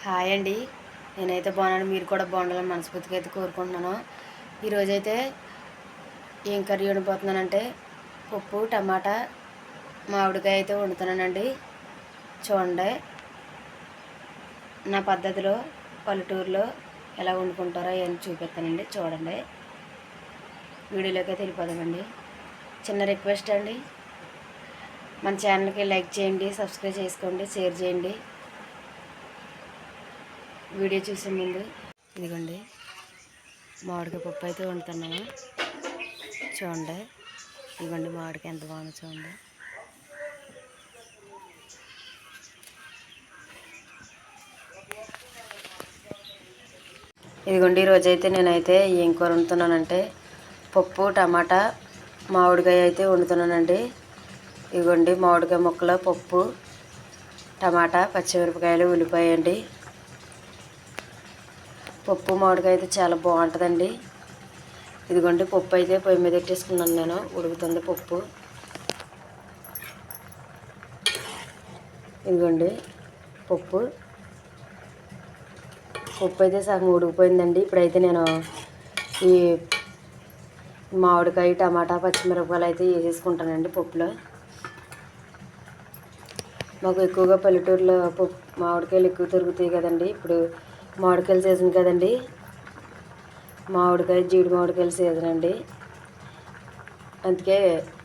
Hi అండి. నేనైతే బాగున్నాను. మీరు కూడా బాగుండాలని మనస్ఫూర్తిగా అయితే కోరుకుంటున్నాను. ఈరోజైతే ఏం కర్రీ వండిపోతున్నానంటే పప్పు టమాటా మామిడికాయ అయితే వండుతున్నానండి. చూడండి, నా పద్ధతిలో పల్లెటూరులో ఎలా వండుకుంటారో అవన్నీ చూపిస్తానండి. చూడండి, వీడియోలోకి అయితే వెళ్ళిపోదామండి. చిన్న రిక్వెస్ట్ అండి, మన ఛానల్కి లైక్ చేయండి, సబ్స్క్రైబ్ చేసుకోండి, షేర్ చేయండి. వీడియో చూసే ముందు ఇదిగోండి మామిడికాయ పప్పు అయితే వండుతున్నాను. చూడండి, ఇదిగోండి మామిడికాయ ఎంత బాగుందో చూడండి. ఇదిగోండి ఈరోజైతే నేనైతే ఏం కూర వండుతున్నానంటే పప్పు టమాటా మామిడికాయ అయితే వండుతున్నానండి. ఇదిగోండి మామిడికాయ ముక్కలు, పప్పు టమాటా పచ్చిమిరపకాయలు ఉల్లిపాయ అండి. పప్పు మామిడికాయ అయితే చాలా బాగుంటుందండి. ఇదిగోండి పప్పు అయితే పొయ్యి మీద పెట్టేసుకున్నాను నేను, ఉడుకుతుంది పప్పు. ఇదిగోండి పప్పు అయితే సగం ఉడికిపోయిందండి. ఇప్పుడైతే నేను ఈ మామిడికాయ టమాటా పచ్చిమిరపకాయలు అయితే వేసేసుకుంటానండి పప్పులో. మాకు ఎక్కువగా పల్లెటూరులో పప్పు మామిడికాయలు ఎక్కువ దొరుకుతాయి కదండి. ఇప్పుడు మామిడికాయల సీజన్ కదండి, మామిడికాయ జీడి మామిడికాయల సీజన్ అండి. అందుకే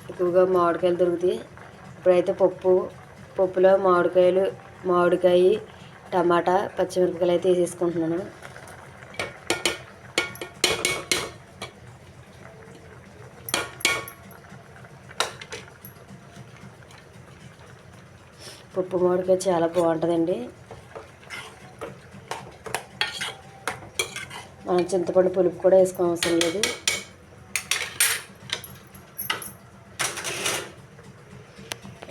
ఎక్కువగా మామిడికాయలు దొరుకుతాయి. ఇప్పుడైతే పప్పులో మామిడికాయ టమాటా పచ్చిమిరపకాయలు అయితే వేసేసుకుంటున్నాను. పప్పు మామిడికాయ చాలా బాగుంటుందండి. మనం చింతపండు పులుపు కూడా వేసుకో అవసరం లేదు.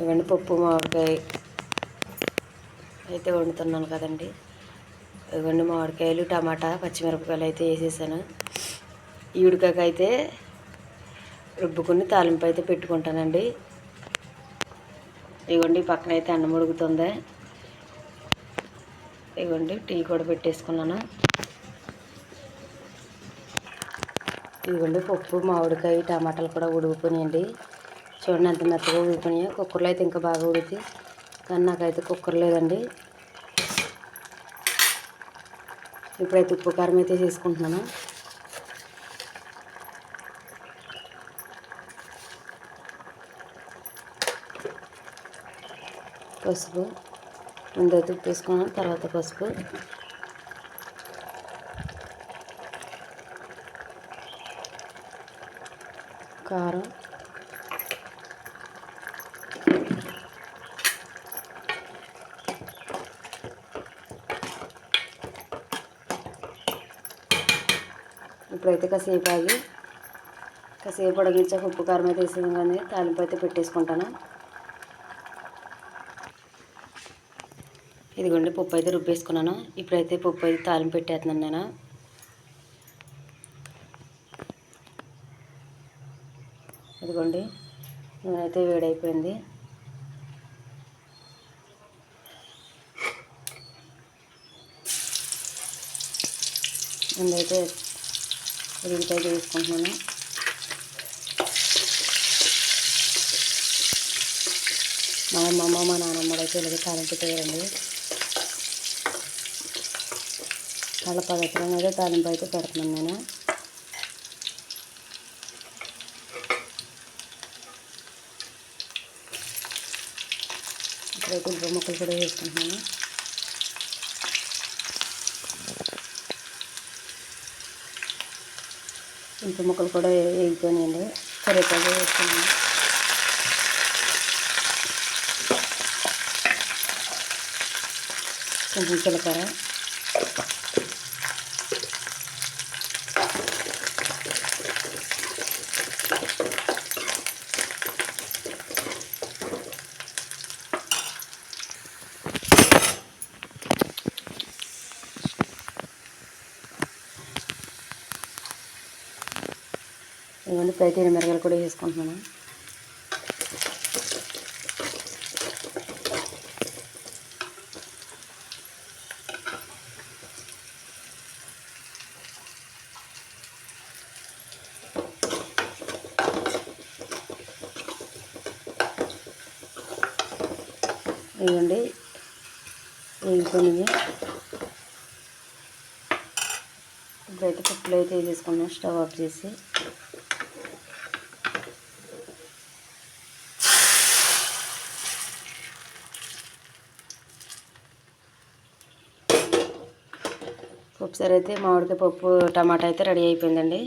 ఇవన్నీ పప్పు మామిడికాయ అయితే వండుతున్నాను కదండి. ఇవన్నీ మామిడికాయలు టమాటా పచ్చిమిరపకాయలు అయితే వేసేసాను. ఈ ఉడకాక అయితే రుబ్బుకుని తాలింపు అయితే పెట్టుకుంటానండి. ఇవ్వండి పక్కన అయితే అన్నం ఉడుకుతుంది. ఇవ్వండి టీ కూడా పెట్టేసుకున్నాను. ఇదిగోండి పప్పు మామిడికాయ టమాటాలు కూడా ఉడికిపోయినాయండి. చూడండి ఎంత మెత్తగా ఉడికిపోయినాయో. కుక్కర్లో అయితే ఇంకా బాగా ఉడికింది, కానీ నాకైతే కుక్కర్ లేదండి. ఇప్పుడైతే ఉప్పు కారం అయితే చేసుకుంటున్నాను. పసుపు ముందైతే ఉప్పు వేసుకున్నాను, తర్వాత పసుపు, కారం, ఇప్పుడైతే కాసేపు ఉడికించాక ఉప్పు కారం అయితే వేసాను, కానీ తాలింపు అయితే పెట్టేసుకుంటాను. ఇదిగోండి పప్పు అయితే రుబ్బేసుకున్నాను. ఇప్పుడైతే పప్పు అయితే తాలింపు పెట్టేస్తున్నాను నేను. ఇదిగోండి నూనె అయితే వేడైపోయింది. ముందైతే ఉల్లిపాయ వేసుకుంటున్నాను. మా అమ్మమ్మ మా నాన్నమ్మ అయితే ఇలాగే తాలింపు పెట్టేయారండి. వాళ్ళ పద్ధతిలో అయితే తాలింపు అయితే పెడుతున్నాను నేను. ఇప్పుడైతే ఉల్లిపాయ ముక్కలు కూడా వేసుకుంటున్నాను. ఉల్లిపాయ ముక్కలు కూడా వేగిపోయినాయండి. కరివేపాకు వేసుకున్నాను. కొంచెం జీలకర్ర, ఇవన్నీ ఫ్రై అయిన మిరగాయలు కూడా వేసుకుంటున్నాను. ఇవ్వండి వేగిపోయినవి. ఇప్పుడైతే పప్పులు అయితే వేసేసుకున్నాం స్టవ్ ఆఫ్ చేసి. ఒకసారి అయితే మామిడికాయ పప్పు టమాటా అయితే రెడీ అయిపోయిందండి.